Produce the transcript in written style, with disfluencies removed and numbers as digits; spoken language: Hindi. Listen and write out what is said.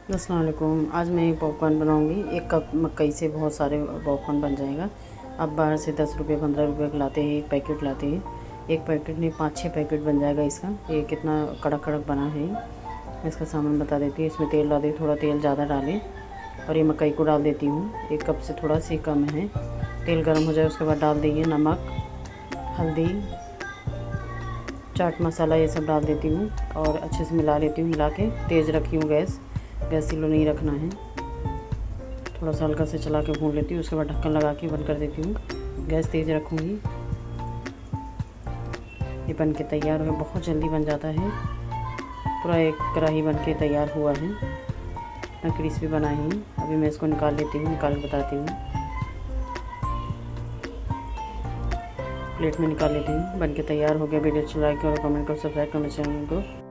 अस्सलाम वालेकुम। आज मैं पॉपकॉर्न बनाऊंगी। 1 कप मकई से बहुत सारे पॉपकॉर्न बन जाएगा। आप बाहर से 10 रुपये 15 रुपये का लाते हैं, 1 पैकेट लाते हैं। 1 पैकेट नहीं 5-6 पैकेट बन जाएगा इसका। ये कितना कड़क कड़क बना है। मैं इसका सामान बता देती हूँ। इसमें तेल डालें, थोड़ा तेल ज़्यादा डालें और ये मकई को डाल देती हूँ। 1 कप से थोड़ा सी कम है। तेल गर्म हो जाए उसके बाद डाल देंगे नमक, हल्दी, चाट मसाला, ये सब डाल देती हूँ और अच्छे से मिला लेती हूँ। मिला के तेज़ रखी हूँ गैस स्लो नहीं रखना है। थोड़ा सा हल्का से चला के भून लेती हूँ। उसके बाद ढक्कन लगा के बंद कर देती हूँ। गैस तेज़ रखूँगी। ये बन के तैयार हो, बहुत जल्दी बन जाता है। पूरा एक कढ़ाई बन के तैयार हुआ है। इतना क्रिस्पी बना है। अभी मैं इसको निकाल लेती हूँ, निकाल के बताती हूँ। प्लेट में निकाल लेती हूँ। बन के तैयार हो गया। वीडियो अच्छा लाइक करो, कमेंट करो, सब्सक्राइब करो मेरे चैनल को।